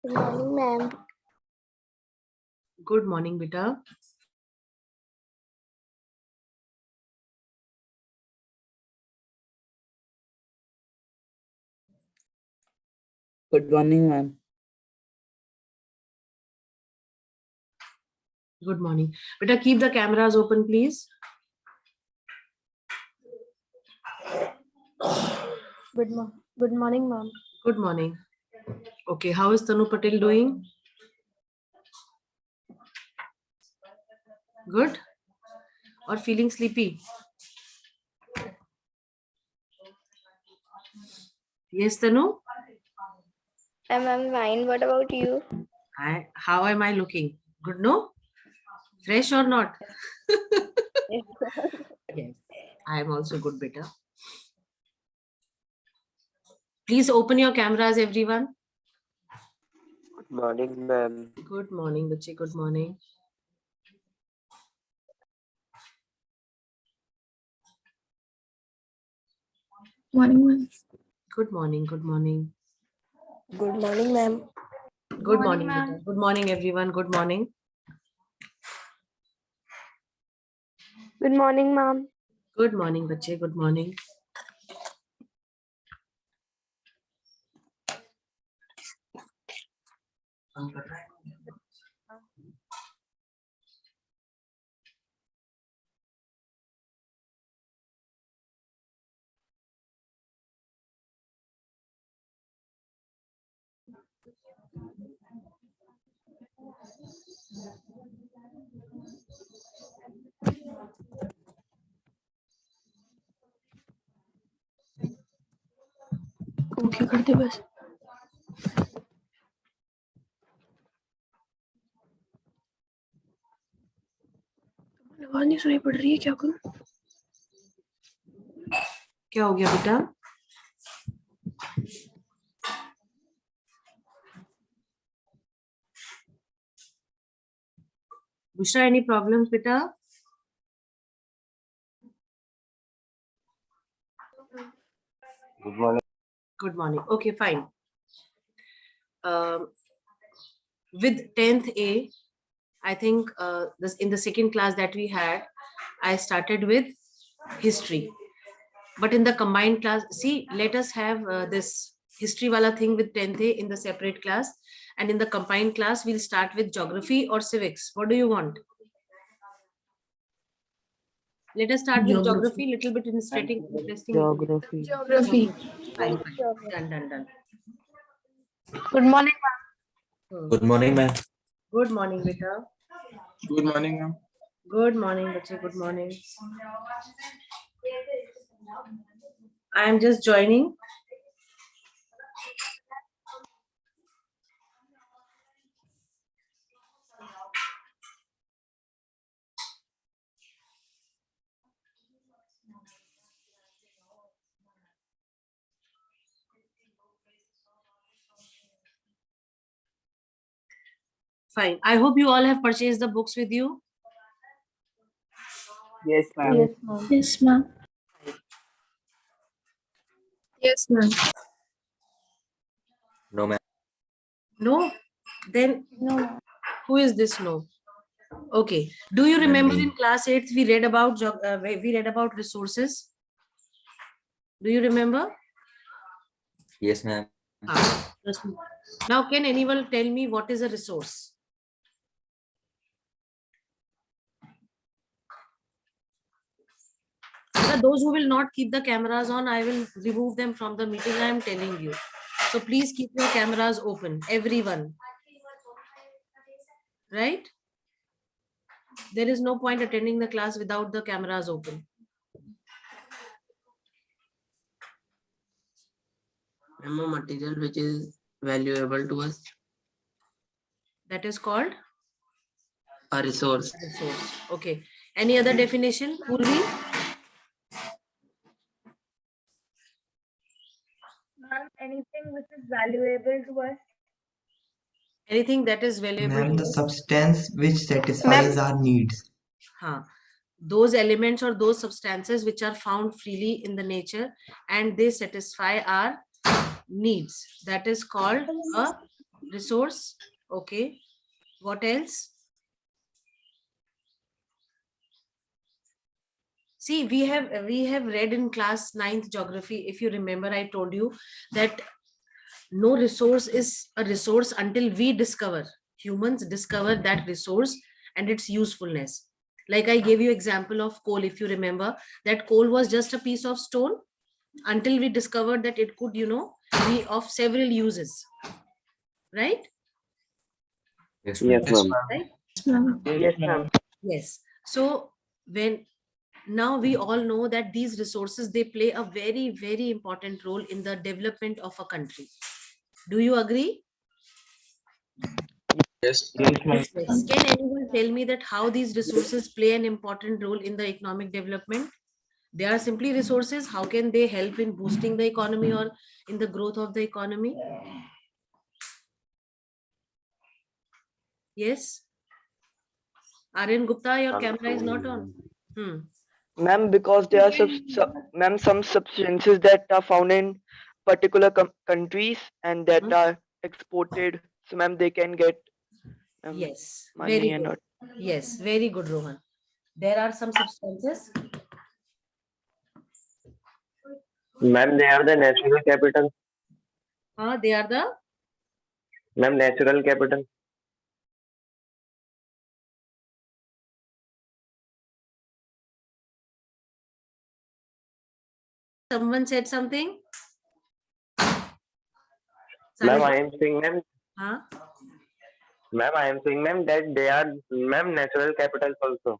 Good morning, ma'am. Good morning, beta. Good morning, ma'am. Good morning. Beta, keep the cameras open, please. Good morning, ma'am. Good morning. Okay, how is Tanu Patel doing? Good? Or feeling sleepy? Yes, Tanu? I'm fine. What about you? How am I looking? Good, no? Fresh or not? Yes, I am also good, beta. Please open your cameras, everyone. Good morning, ma'am. Good morning, bache. Good morning. Morning, ma'am. Good morning. Good morning. Good morning, ma'am. Good morning, beta. Good morning, everyone. Good morning. Good morning, ma'am. Good morning, bache. Good morning. क्या करते बस आवाज नहीं सुनाई पड़ रही है क्या करूं क्या हो गया बेटा Bushra, any problems beta Good morning. Good morning. Okay, fine. With 10th A, I think this in the second class that we had, I started with history. But in the combined class, see, let us have this history wala thing with 10th A in the separate class. And in the combined class, we'll start with geography or civics. What do you want? Let us start with geography, little bit interesting. Geography. Geography. Fine, fine. Done. Good morning, Good morning, ma'am. Good morning, beta. Good morning, ma'am. Good morning, bache. Good morning. I am just joining. Fine. I hope you all have purchased the books with you. Yes, ma'am. Yes, ma'am. Yes, ma'am. Yes, ma'am. No, ma'am. No? Then No. who is this no? Okay. Do you remember in class 8th we read about resources? Do you remember? Yes, ma'am. Now can anyone tell me what is a resource? Those who will not keep the cameras on, I will remove them from the meeting. I am telling you. So please keep your cameras open, everyone. Right? There is no point attending the class without the cameras open. A material which is valuable to us. That is called A resource. resource. Okay. Any other definition, Purvi? Anything which is valuable to us. Anything that is valuable Ma'am, to the us? substance which satisfies our needs. Those elements or those substances which are found freely in the nature and they satisfy our needs. That is called a resource. Okay. What else? See, we have read in class 9th geography. If you remember, I told you that no resource is a resource until we discover, humans discover that resource and its usefulness. Like I gave you example of coal. If you remember, that coal was just a piece of stone until we discovered that it could, be of several uses, right? Yes, Yes, ma'am. ma'am. Right? Yes, ma'am. Yes. So when now we all know that these resources, they play a very, very important role in the development of a country. Do you agree? Yes, ma'am. Yes. Can anyone tell me that how these resources play an important role in the economic development? They are simply resources. How can they help in boosting the economy or in the growth of the economy? Yes. Aryan Gupta, your camera is not on. Ma'am, because there are some substances that are found in particular countries and that are exported. So, ma'am, they can get Yes. money Very and good. not. Yes. Very good, Rohan. There are some substances. Ma'am, they are the natural capital. They are the Ma'am, natural capital. someone said something. Ma'am, Sanuja? I am saying, ma'am. Huh? Ma'am, I am saying, ma'am, that they are, ma'am, natural capitals also.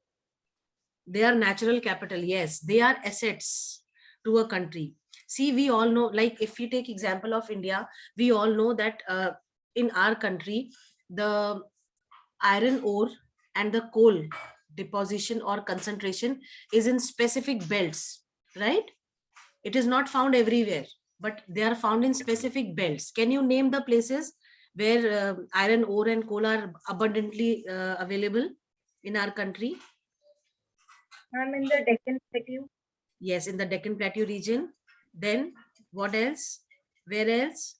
They are natural capital. Yes, they are assets to a country. See, we all know, like if we take example of India, we all know that in our country, the iron ore and the coal deposition or concentration is in specific belts, right? It is not found everywhere, but they are found in specific belts. Can you name the places where iron ore and coal are abundantly available in our country? I'm in the Deccan Plateau. Yes, in the Deccan Plateau region. Then what else? Where else?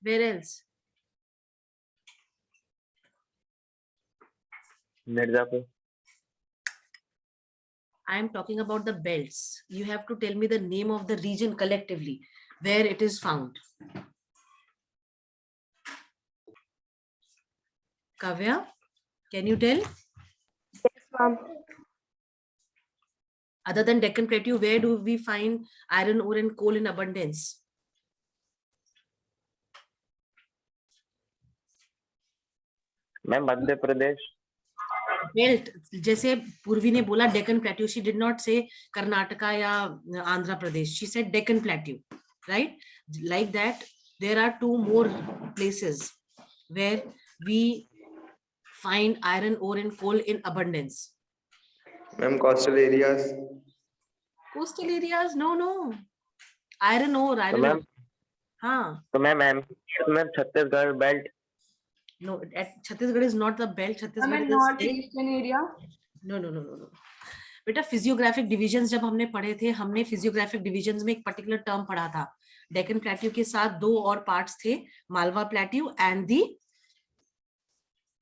Where else? Mirzapur. I am talking about the belts. You have to tell me the name of the region collectively where it is found. Kavya, can you tell? Yes, ma'am. Other than Deccan Plateau, where do we find iron ore and coal in abundance? Ma'am, Madhya Pradesh. Belt, जैसे पूर्वी ने बोला Deccan plateau, she did not say Karnataka या Andhra Pradesh, she said Deccan Plateau, right? Like that, there are two more places where we find iron ore and coal in abundance. Ma'am, coastal areas. Coastal areas, no. Iron ore, So, iron ore. ma'am, हाँ. so, ma'am, ma'am, Chhattisgarh belt. No, Chhattisgarh is not the belt. I'm Chhattisgarh in is northeastern area. No. बेटा physiographic divisions जब हमने पढ़े थे, हमने physiographic divisions में एक particular term पढ़ा था. डेक्कन प्लेट्यू के साथ दो और पार्ट्स थे, मालवा प्लेट्यू एंड दी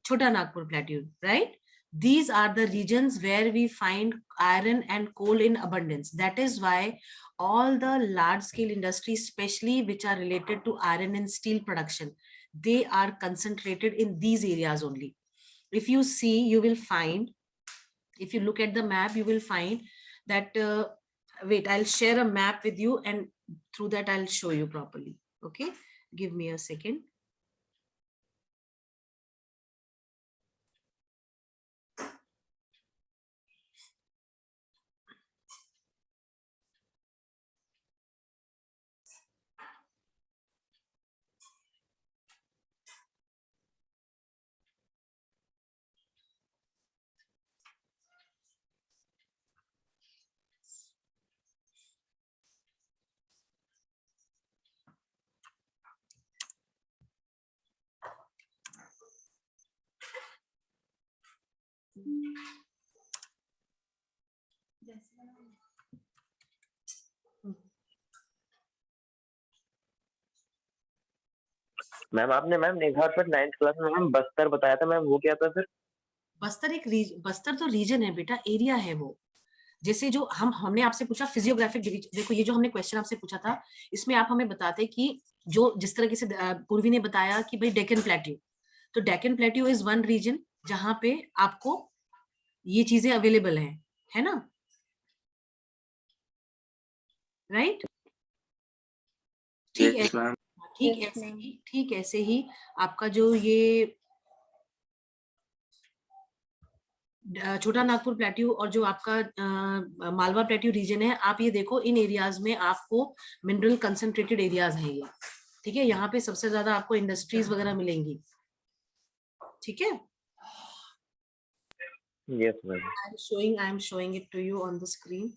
छोटा Nagpur plateau, right? These are the regions where we find iron and coal in abundance. That is why all the large scale industries, especially which are related to iron and steel production, they are concentrated in these areas only. If you see, you will find, if you look at the map, you will find that, wait, I'll share a map with you and through that I'll show you properly. Okay, give me a second. Ma'am आपने ma'am एक बार फिर 9th class में ma'am Bastar बताया था ma'am, वो क्या था फिर? बस्तर तो रीजन है बेटा, एरिया है वो। जैसे जो हमने आपसे पूछा फिजियोग्राफिक डिवीजन, देखो ये जो हमने क्वेश्चन आपसे पूछा था, इसमें आप हमें बताते कि जो जिस तरीके से पूर्वी ने बताया कि भाई डेक्कन प्लेट्यू, तो Deccan plateau is one region जहां पे आपको ये चीजें अवेलेबल है ना, राइट? ठीक है, Yes, ma'am. ठीक ऐसे ही आपका जो ये छोटा नागपुर प्लेट्यू और जो आपका मालवा प्लेट्यू रीजन है, आप ये देखो इन एरियाज में आपको मिनरल कंसंट्रेटेड एरियाज हैं ये, ठीक है? यहाँ पे सबसे ज्यादा आपको इंडस्ट्रीज वगैरह मिलेंगी, ठीक है? Yes ma'am. I am showing it to you on the screen.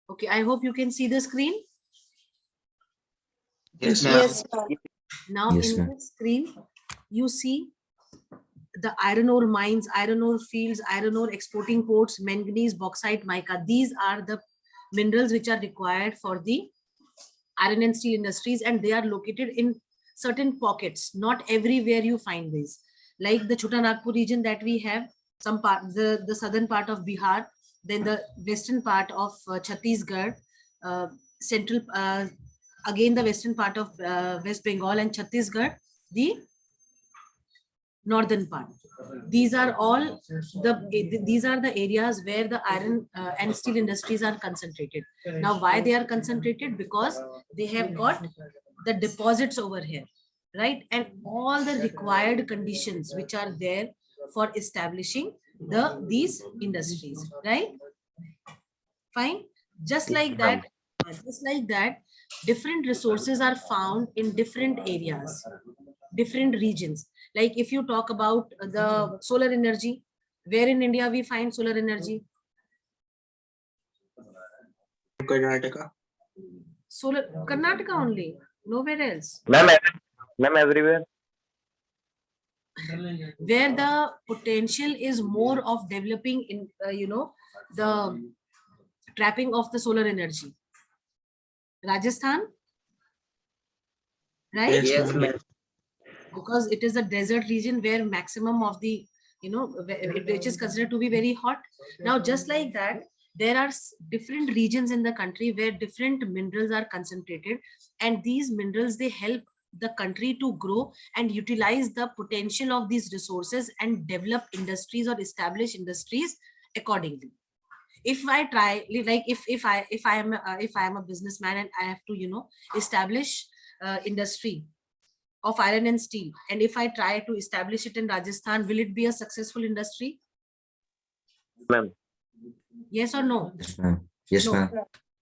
Okay, I hope you can see the screen. Yes, ma'am. Now Yes, in ma'am. this screen, you see the iron ore mines, iron ore fields, iron ore exporting ports, manganese, bauxite, mica. These are the minerals which are required for the iron and steel industries, and they are located in certain pockets. Not everywhere you find these. Like the Chota Nagpur region that we have, some part, the southern part of Bihar, then the western part of Chhattisgarh, central, again the western part of West Bengal and Chhattisgarh, the northern part. These are all these are the areas where the iron and steel industries are concentrated. Now why they are concentrated? Because they have got the deposits over here, right? And all the required conditions which are there for establishing these industries, right? Fine. Just like that, different resources are found in different areas, different regions. Like if you talk about the solar energy, where in India we find solar energy? Karnataka. Solar, Karnataka only, nowhere else. Ma'am everywhere. Where the potential is more of developing in, the trapping of the solar energy. Rajasthan, right? Yes, ma'am. Because it is a desert region where maximum of the, which is considered to be very hot. Now, just like that, there are different regions in the country where different minerals are concentrated, and these minerals, they help the country to grow and utilize the potential of these resources and develop industries or establish industries accordingly. If I try, like if I am a businessman and I have to establish industry of iron and steel, and if I try to establish it in Rajasthan, will it be a successful industry? Ma'am. Yes or no? Yes, ma'am. Yes, No. ma'am.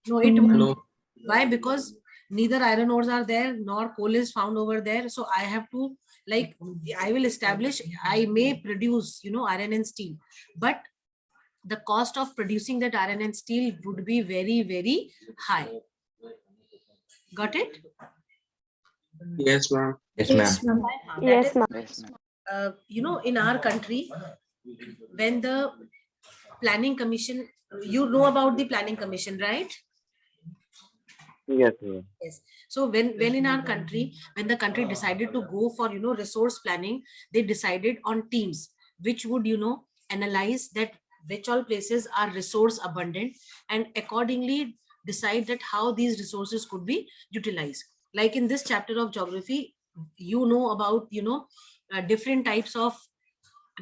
No, it won't. No. Why? Because neither iron ores are there nor coal is found over there. So I have to, like, I will establish, I may produce, iron and steel, but the cost of producing that iron and steel would be very, very high. Got it? Yes, ma'am. Yes, ma'am. Yes, in our country, when the planning commission, you know about the planning commission, right? Yes, ma'am. Yes. So when in our country, when the country decided to go for resource planning, they decided on teams which would analyze that which all places are resource abundant, and accordingly decide that how these resources could be utilized. Like in this chapter of geography, about different types of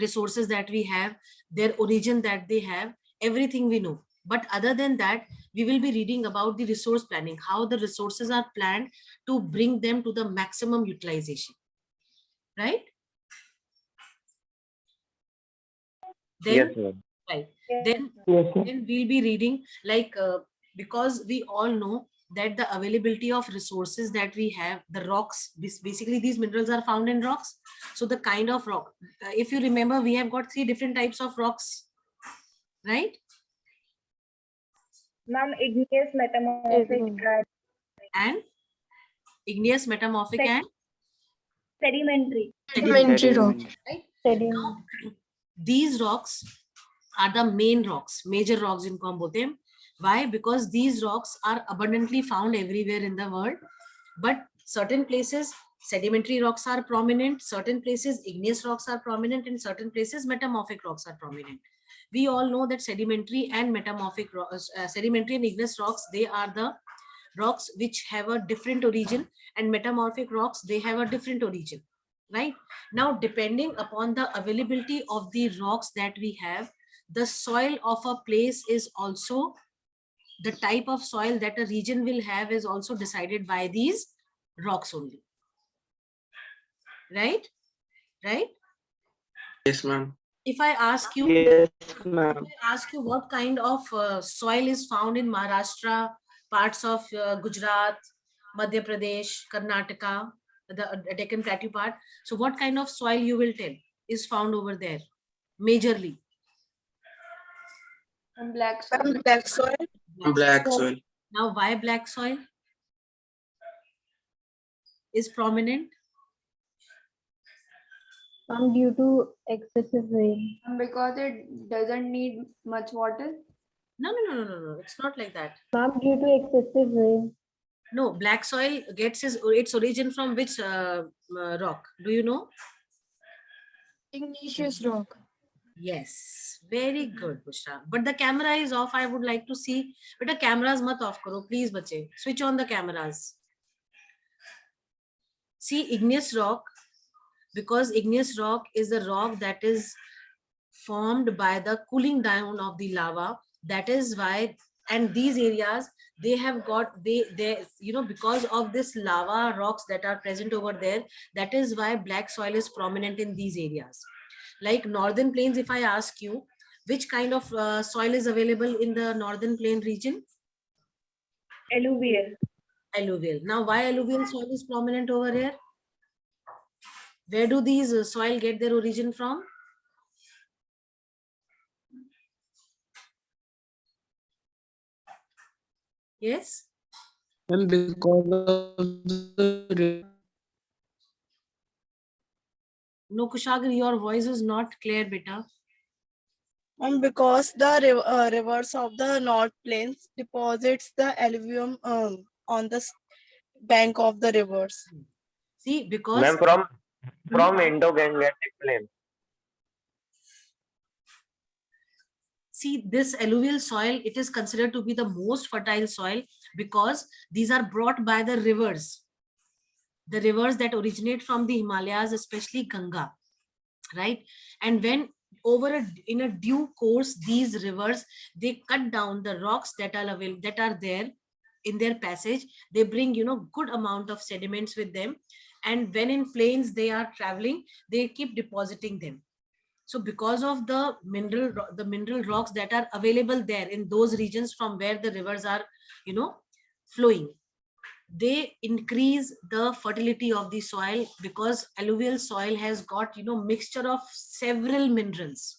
resources that we have, their origin that they have, everything we know. But other than that, we will be reading about the resource planning, how the resources are planned to bring them to the maximum utilization, right? Then, Yes, ma'am. right. Then we'll be reading, like, because we all know that the availability of resources that we have, the rocks, basically these minerals are found in rocks. So the kind of rock, if you remember, we have got 3 different types of rocks, right? Ma'am, igneous, metamorphic, And igneous, metamorphic, and Sedimentary. Sedimentary rock. Right? Sedimentary. These rocks are the main rocks, major rocks in Kombotem. Why? Because these rocks are abundantly found everywhere in the world, but certain places sedimentary rocks are prominent, certain places igneous rocks are prominent, and certain places metamorphic rocks are prominent. We all know that sedimentary and metamorphic sedimentary and igneous rocks, they are the rocks which have a different origin, and metamorphic rocks, they have a different origin. Right now, depending upon the availability of the rocks that we have, the soil of a place is also, the type of soil that a region will have is also decided by these rocks only. Right? Yes, ma'am. If I ask you, Yes, ma'am. what kind of soil is found in Maharashtra, parts of Gujarat, Madhya Pradesh, Karnataka, the Deccan Plateau part, so what kind of soil you will tell is found over there majorly? Black soil. Black soil. Black soil. Now, why black soil is prominent? Due to excessive rain. Because it doesn't need much water. No, it's not like that. Due to excessive rain. No, black soil gets its origin from which rock? Do you know? Igneous rock. Yes, very good, Bushra. But the camera is off. I would like to see. But the cameras mat off karo, please, bache. Switch on the cameras. See, igneous rock, because igneous rock is a rock that is formed by the cooling down of the lava. That is why, and these areas, they have got, they because of this lava rocks that are present over there, that is why black soil is prominent in these areas. Like northern plains, if I ask you, which kind of soil is available in the northern plain region? Alluvial. Alluvial. Now, why alluvial soil is prominent over here? Where do these soil get their origin from? Yes? And because of the No, Kushagar, your voice is not clear, beta. Because the rivers of the North Plains deposits the alluvium on the bank of the rivers. See, because Ma'am, from Indo-Gangetic plain. see, this alluvial soil, it is considered to be the most fertile soil because these are brought by the rivers that originate from the Himalayas, especially Ganga, right? And when in a due course, these rivers, they cut down the rocks that are there in their passage. They bring, good amount of sediments with them, and when in plains they are traveling, they keep depositing them. So because of the mineral rocks that are available there in those regions from where the rivers are, flowing, they increase the fertility of the soil, because alluvial soil has got, mixture of several minerals.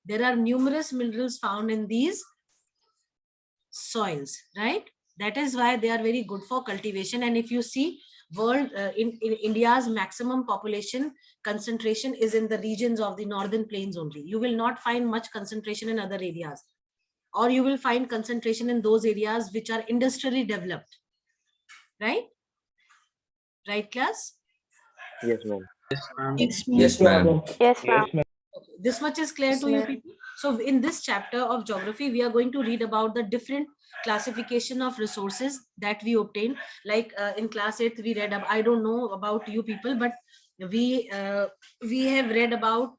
There are numerous minerals found in these soils, right? That is why they are very good for cultivation. And if you see, in India's maximum population concentration is in the regions of the northern plains only. You will not find much concentration in other areas, or you will find concentration in those areas which are industrially developed. Right? Right, class? Yes, ma'am. Yes, ma'am. Yes, ma'am. Okay. This much is clear to you people? So in this chapter of geography, we are going to read about the different classification of resources that we obtain. Like in class 8th, we read about, I don't know about you people, but we have read about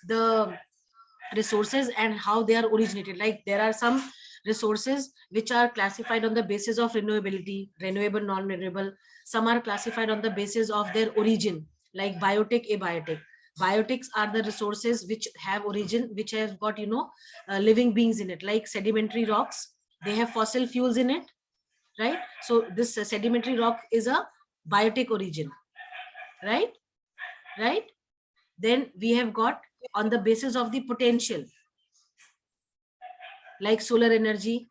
the resources and how they are originated. Like there are some resources which are classified on the basis of renewability, renewable, non-renewable. Some are classified on the basis of their origin, like biotic, abiotic. Biotics are the resources which have origin, which have got, living beings in it, like sedimentary rocks. They have fossil fuels in it, right? So this sedimentary rock is a biotic origin, right? Right? Then we have got on the basis of the potential, like solar energy,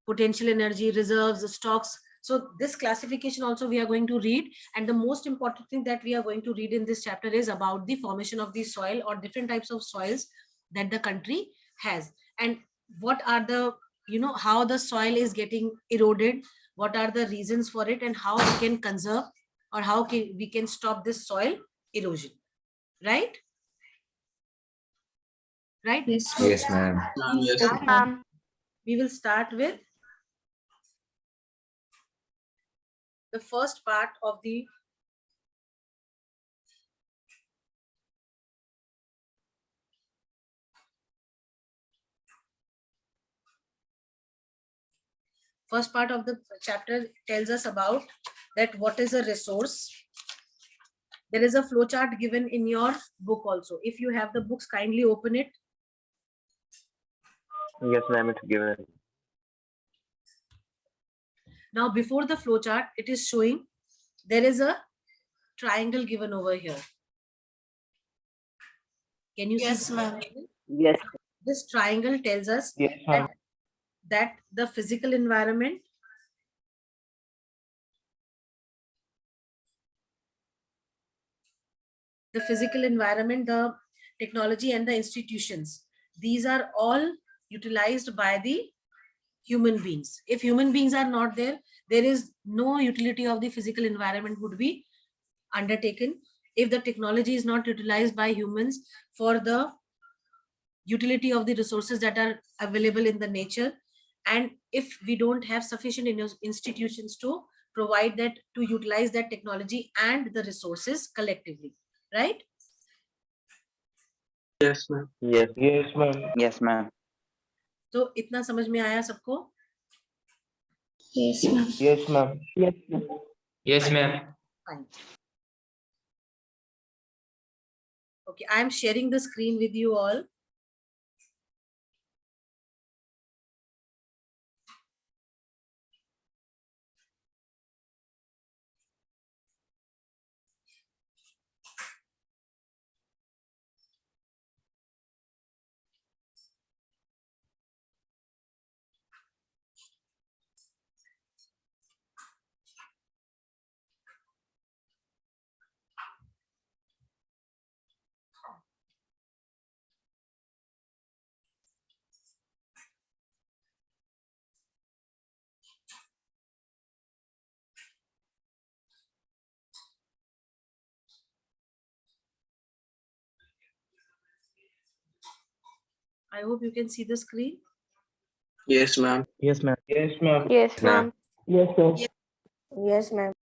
potential energy, reserves, stocks. So this classification also we are going to read, and the most important thing that we are going to read in this chapter is about the formation of the soil or different types of soils that the country has, and what are the, how the soil is getting eroded, what are the reasons for it, and how we can conserve or how we can stop this soil erosion. Right? Right? Yes, ma'am. We will start with the first part of the chapter tells us about that what is a resource. There is a flow chart given in your book also. If you have the books, kindly open it. Yes, ma'am, it's given. Now, before the flow chart, it is showing there is a triangle given over here. Can you Yes, see? ma'am. Yes. This triangle tells us Yes, ma'am. that the physical environment, the technology, and the institutions, these are all utilized by the human beings. If human beings are not there, there is no utility of the physical environment would be undertaken. If the technology is not utilized by humans for the utility of the resources that are available in the nature, and if we don't have sufficient institutions to provide that, to utilize that technology and the resources collectively, right? Yes, ma'am. Yes. Yes, ma'am. Yes, ma'am. तो इतना समझ में आया सबको? Yes, ma'am. Yes, ma'am. Yes, ma'am. Yes, ma'am. Fine. Okay, I am sharing the screen with you all. I hope you can see the screen. Yes, ma'am. Yes, ma'am. Yes, ma'am. Yes, Ma'am. Yes, ma'am. Yes, ma'am.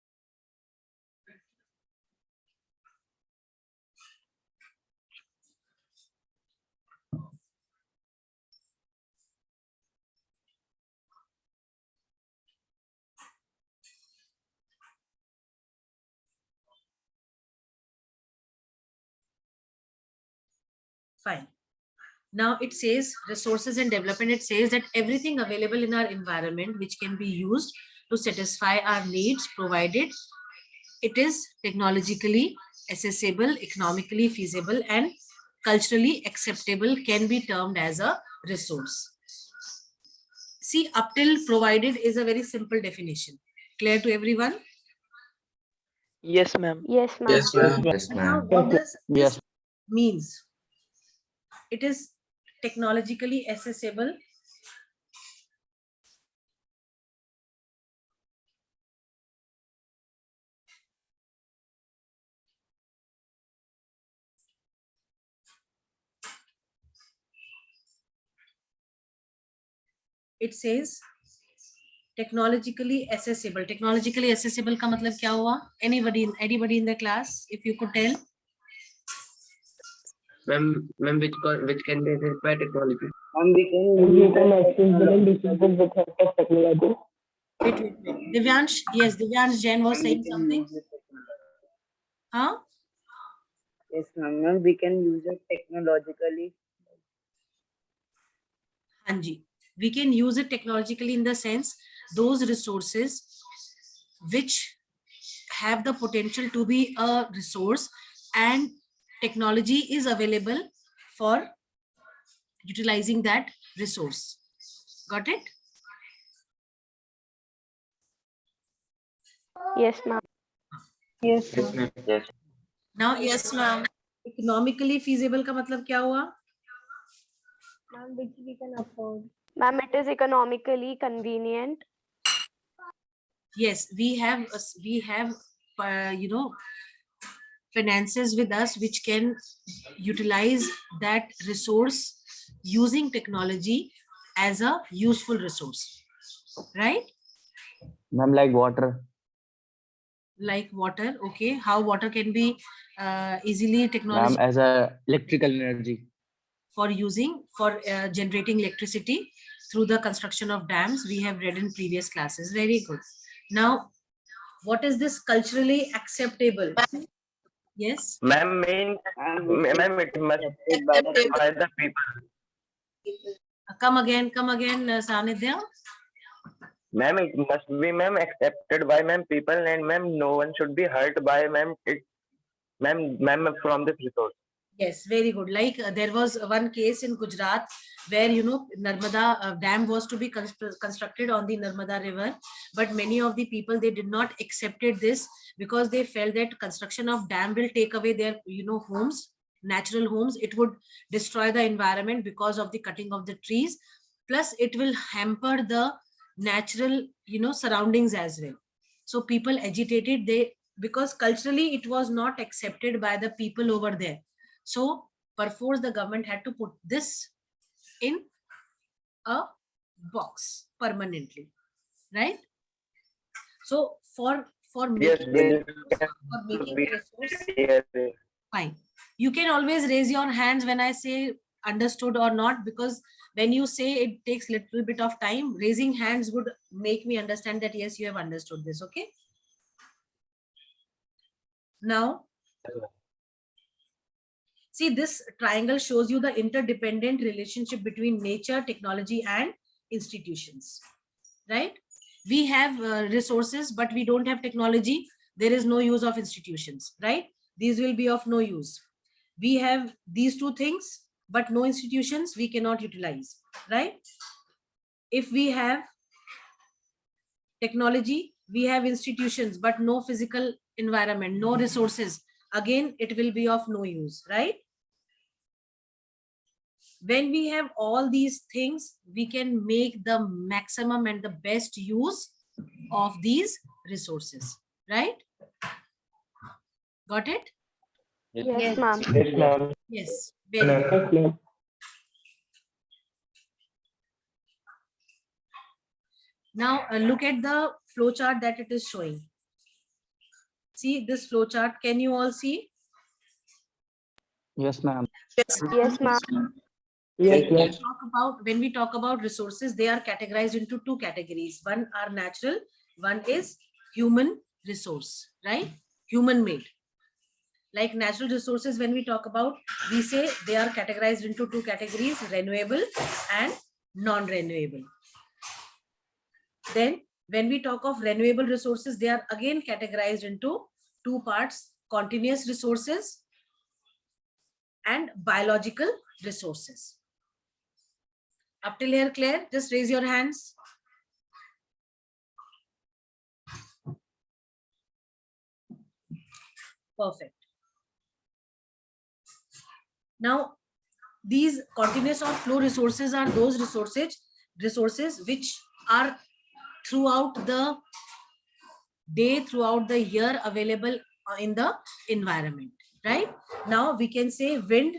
Fine. Now it says resources and development. It says that everything available in our environment which can be used to satisfy our needs, provided it is technologically accessible, economically feasible, and culturally acceptable, can be termed as a resource. See, up till provided is a very simple definition. Clear to everyone? Yes, ma'am. Yes, ma'am. Yes, ma'am. Yes, And now ma'am. what does Yes. this means? It is technologically accessible. It says technologically accessible. Technologically accessible का मतलब क्या हुआ? Anybody in the class, if you could tell. Ma'am, which can be assessed by technology. And we can accessible and disabled with help of technology. Wait. Divyansh, yes, Divyansh Jain was saying something. Huh? Yes, ma'am. We can use it technologically. Hanji. We can use it technologically in the sense those resources which have the potential to be a resource and technology is available for utilizing that resource. Got it? Yes, ma'am. Yes, Yes, ma'am. ma'am. Now, Yes, ma'am. economically feasible का मतलब क्या हुआ? Ma'am, which we can afford. Ma'am, it is economically convenient. Yes, we have finances with us which can utilize that resource using technology as a useful resource, right? Ma'am, like water. Like water. Okay, how water can be easily Ma'am, technology as a electrical energy. for generating electricity through the construction of dams. We have read in previous classes. Very good. Now, what is this culturally acceptable? Yes. Ma'am, means, And which is ma'am, it must accepted by the Acceptable. by the people. Come again, Sanidhya. Ma'am, it must be, ma'am, accepted by, ma'am, people, and, ma'am, no one should be hurt by, ma'am, it, ma'am, from this resource. Yes, very good. Like there was one case in Gujarat where Narmada dam was to be constructed on the Narmada river, but many of the people, they did not accepted this because they felt that construction of dam will take away their homes, natural homes. It would destroy the environment because of the cutting of the trees, plus it will hamper the natural surroundings as well. So people agitated, because culturally it was not accepted by the people over there. So perforce the government had to put this in a box permanently, right? So for Yes, making this the resource, yes. fine. You can always raise your hands when I say understood or not, because when you say it takes little bit of time, raising hands would make me understand that yes, you have understood this. Okay. Now, see, this triangle shows you the interdependent relationship between nature, technology, and institutions, right? We have resources, but we don't have technology. There is no use of institutions, right? These will be of no use. We have these two things, but no institutions, we cannot utilize, right? If we have technology, we have institutions, but no physical environment, no resources, again, it will be of no use, right? When we have all these things, we can make the maximum and the best use of these resources, right? Got it? Yes, ma'am. Yes, ma'am. Yes, very good. Yes, ma'am. Now look at the flow chart that it is showing. See this flow chart, can you all see? Yes, ma'am. Yes, ma'am. Yes, ma'am. When we talk about resources, they are categorized into two categories. One are natural, one is human resource, right? Human made. Like natural resources, when we talk about, we say they are categorized into two categories, renewable and non-renewable. Then when we talk of renewable resources, they are again categorized into two parts, continuous resources and biological resources. Up till here clear? Just raise your hands. Perfect. Now, these continuous or flow resources are those resources which are throughout the day, throughout the year available in the environment, right? Now we can say wind,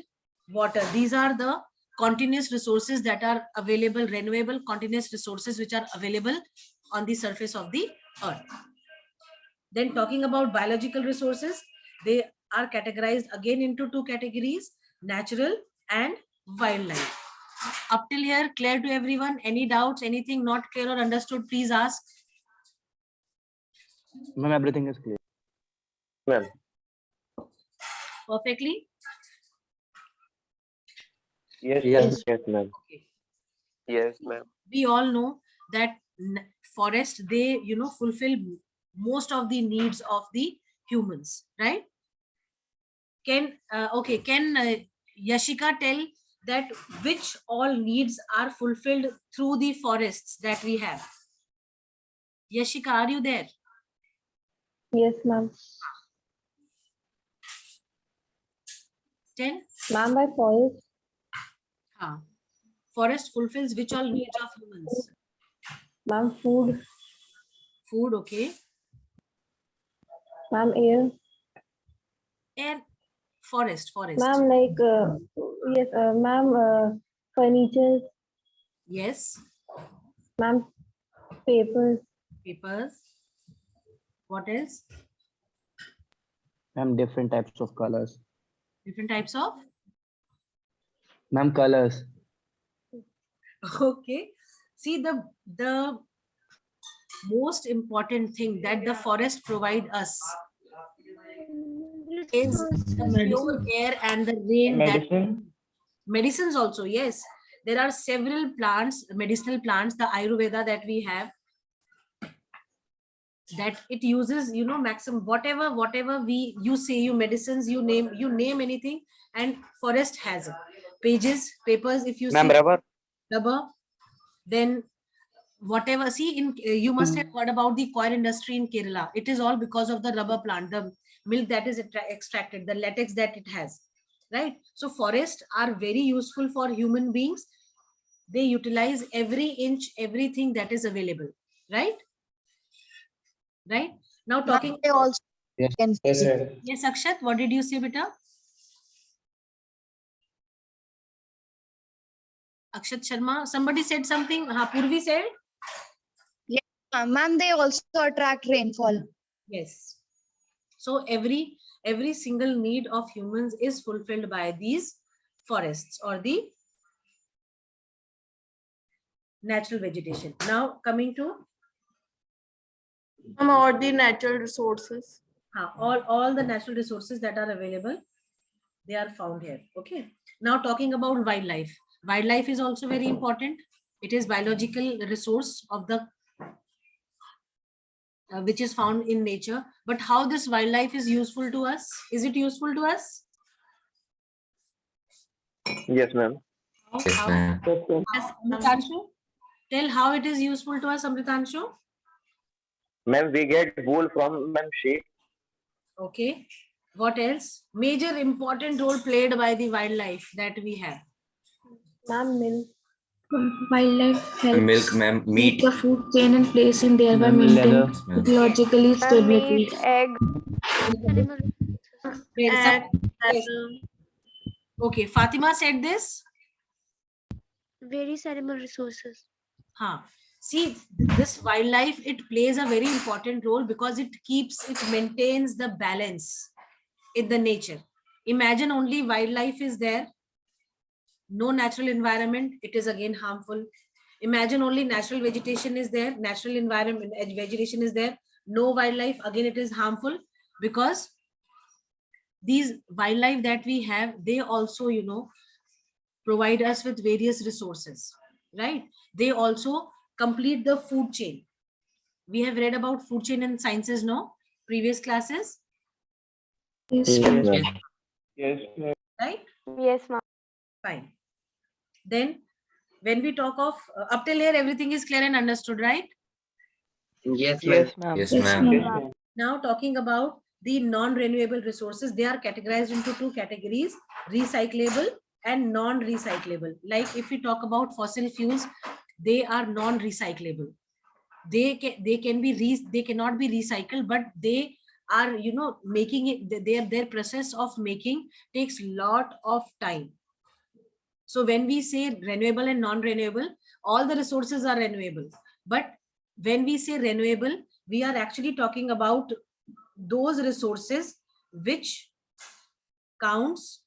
water. These are the continuous resources that are available, renewable continuous resources which are available on the surface of the earth. Then talking about biological resources, they are categorized again into two categories, natural and wildlife. Up till here, clear to everyone? Any doubts, anything not clear or understood, please ask. Ma'am, everything is clear. Ma'am. Perfectly? Yes, Yes. yes, ma'am. Okay. Yes, ma'am. We all know that forest, they fulfill most of the needs of the humans, right? Can Yashika tell that which all needs are fulfilled through the forests that we have? Yashika, are you there? Yes, ma'am. 10. Ma'am, by forest. Forest fulfills which all needs of humans? Ma'am, food. Food, okay. Ma'am, air. Air, forest. Ma'am, like, yes, ma'am, furniture. Yes. Ma'am, papers. Papers. What else? Ma'am, different types of colors. Different types of? Ma'am, colors. Okay. See, the most important thing that the forest provide us is the pure air and the rain. Medicine. Medicines also, yes. There are several plants, medicinal plants, the Ayurveda that we have, that it uses, maximum whatever you say, you medicines, you name anything, and forest has it. Pages, papers, if you see, rubber, then whatever. See, you must have heard about the coir industry in Kerala. It is all because of the rubber plant, the milk that is extracted, the latex that it has, right? So forests are very useful for human beings. They utilize every inch, everything that is available, right? Now talking. They also Yes. can Yes, see. ma'am. Yes, Akshat, what did you say, beta? Akshat Sharma, somebody said something. Purvi said. Ma'am, they also attract rainfall. Yes. So every single need of humans is fulfilled by these forests or the natural vegetation. Now coming to Or the natural resources. all the natural resources that are available, they are found here. Okay. Now talking about wildlife. Wildlife is also very important. It is biological resource of the which is found in nature. But how this wildlife is useful to us? Is it useful to us? Yes, ma'am. How? Yes, Amritanshu? Tell how it is useful to us, Amritanshu. Ma'am, we get wool from sheep. Okay. What else? Major important role played by the wildlife that we have. Ma'am, milk. Wildlife helps Milk, ma'am, keep meat. the food chain in place and thereby Ma'am, maintain leather. ecologically stability. Meat, egg, animal Wait, And yes. Okay, Fatima said this. various animal resources. See, this wildlife, it plays a very important role because it maintains the balance in the nature. Imagine only wildlife is there, no natural environment, it is again harmful. Imagine only natural vegetation is there, natural environment, vegetation is there, no wildlife, again it is harmful, because these wildlife that we have, they also, provide us with various resources, right? They also complete the food chain. We have read about food chain in sciences, no? Previous classes, Yes, Yes, ma'am. ma'am. Yes, ma'am. right? Yes, ma'am. Fine. Then when we talk of up till here, everything is clear and understood, right? Yes, ma'am. Yes, ma'am. Yes, Yes, ma'am. ma'am. Now talking about the non-renewable resources, they are categorized into two categories: recyclable and non-recyclable. Like if we talk about fossil fuels, they are non-recyclable. They cannot be recycled, but they are, making it, their process of making takes lot of time. So when we say renewable and non-renewable, all the resources are renewable. But when we say renewable, we are actually talking about those resources which counts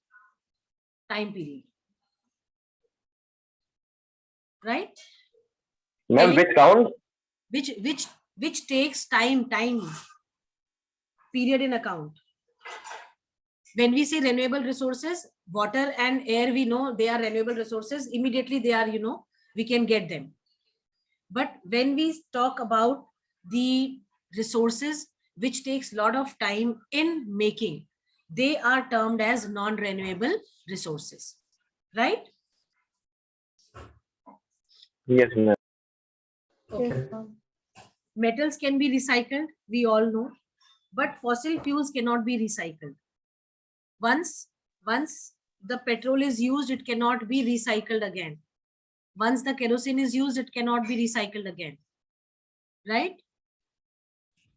time period. Right? Ma'am, which count? Which takes time period in account. When we say renewable resources, water and air, we know they are renewable resources. Immediately they are, we can get them. But when we talk about the resources which takes a lot of time in making, they are termed as non-renewable resources, right? Yes, ma'am. Okay. Metals can be recycled, we all know. but fossil fuels cannot be recycled. Once the petrol is used, it cannot be recycled again. Once the kerosene is used, it cannot be recycled again. Right?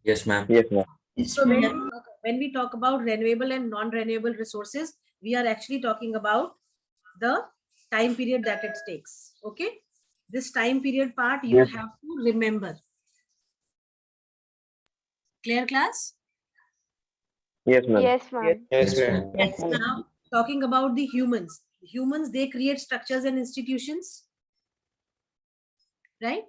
Yes, ma'am. Yes, ma'am. So when we talk about renewable and non-renewable resources, we are actually talking about the time period that it takes. Okay, this time period part you have to remember. Clear, class? Yes, ma'am. Yes, ma'am. Yes, ma'am. Now talking about the humans. Humans, they create structures and institutions, right?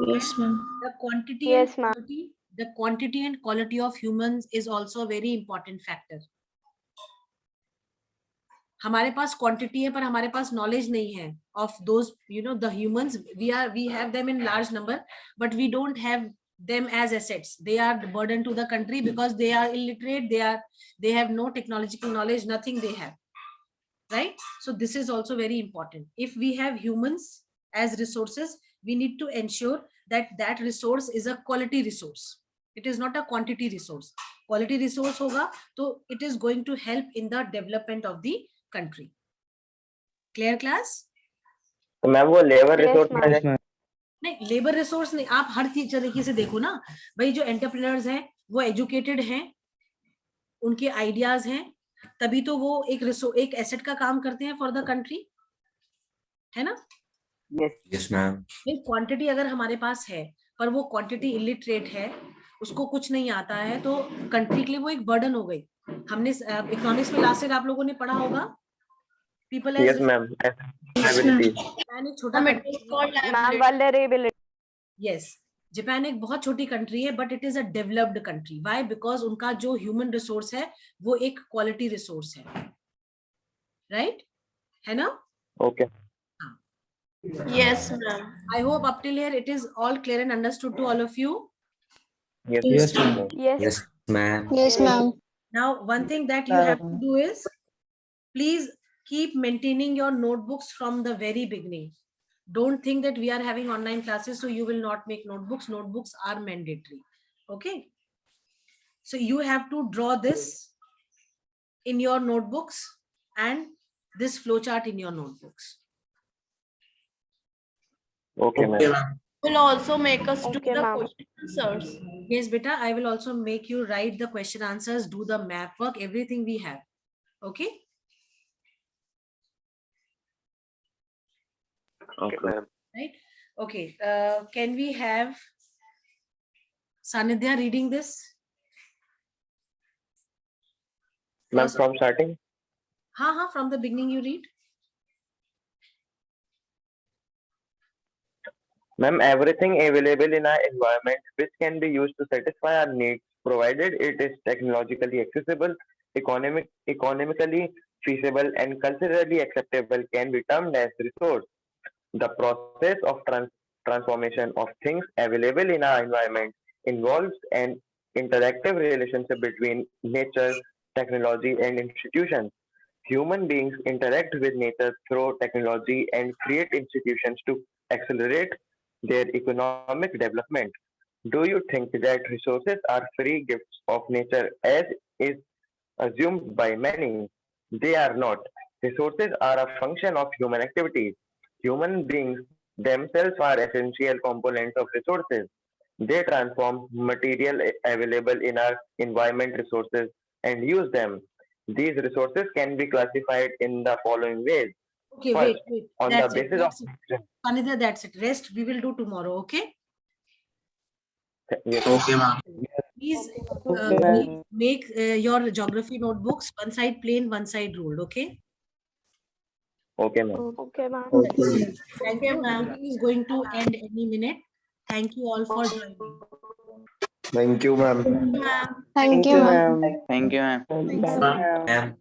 Yes, ma'am. The quantity Yes, and ma'am. quality, the quantity and quality of humans is also a very important factor. हमारे पास quantity है पर हमारे पास knowledge नहीं है of those, you know, the humans. We have them in large number, but we don't have them as assets. They are the burden to the country because they are illiterate. They have no technological knowledge, nothing they have, right? So this is also very important. If we have humans as resources, we need to ensure that that resource is a quality resource. It is not a quantity resource. Quality resource hoga to it is going to help in the development of the country. Clear, class? तो ma'am वो labour Yes, resource ma'am. में नहीं, labour resource नहीं, आप हर चीज तरीके से देखो ना भाई, जो एंटरप्रेन्योर्स हैं वो एजुकेटेड हैं, उनके आइडियाज हैं, तभी तो वो एक एसेट का काम करते हैं फॉर द कंट्री, है ना? Yes ma'am. क्वांटिटी अगर हमारे पास है पर वो क्वांटिटी इलिटरेट है, उसको कुछ नहीं आता है, तो कंट्री के लिए वो एक बर्डन हो गई. हमने इकोनॉमिक्स में लास्ट ईयर आप लोगों ने पढ़ा होगा, people age. Yes ma'am. Japan एक छोटा Ma'am, vulnerability. यस, जापान एक बहुत छोटी कंट्री है, but it is a developed country. Why? Because उनका जो ह्यूमन रिसोर्स है वो एक क्वालिटी रिसोर्स है, राइट? है ना? Okay. Yes, ma'am. I hope up till here it is all clear and understood to all of you. Yes. Yes, ma'am. Yes. Ma'am. Yes, ma'am. Now, one thing that you have to do is, please keep maintaining your notebooks from the very beginning. Don't think that we are having online classes, so you will not make notebooks. Notebooks are mandatory. Okay. So you have to draw this in your notebooks and this flowchart in your notebooks. Okay, ma'am. Will also make us do Okay, the ma'am. question answers. Yes, beta, I will also make you write the question answers, do the map work, everything we have. Okay. Okay, ma'am. Right. Okay. Can we have Sanidhya reading this? Ma'am, from starting. हाँ, from the beginning you read. Ma'am, everything available in our environment which can be used to satisfy our needs, provided it is technologically accessible, economically feasible, and culturally acceptable, can be termed as resource. The process of transformation of things available in our environment involves an interactive relationship between nature, technology, and institutions. Human beings interact with nature through technology and create institutions to accelerate their economic development. Do you think that resources are free gifts of nature as is assumed by many? They are not. Resources are a function of human activity. Human beings themselves are essential components of resources. They transform material available in our environment resources and use them. These resources can be classified in the following ways. Okay, First, wait. on That's the it. basis That's it. Sanidhya, that's it. Rest we will do tomorrow. Okay. Yes. Okay, ma'am. Please Okay. make your geography notebooks one side plain, one side ruled. Okay. Okay, ma'am. Okay, ma'am. Thank you. Meeting is going to end any minute. Thank you all for joining. Thank you, ma'am. Ma'am. Thank you, ma'am. ma'am. Thank you, ma'am. Thank you, ma'am. Ma'am.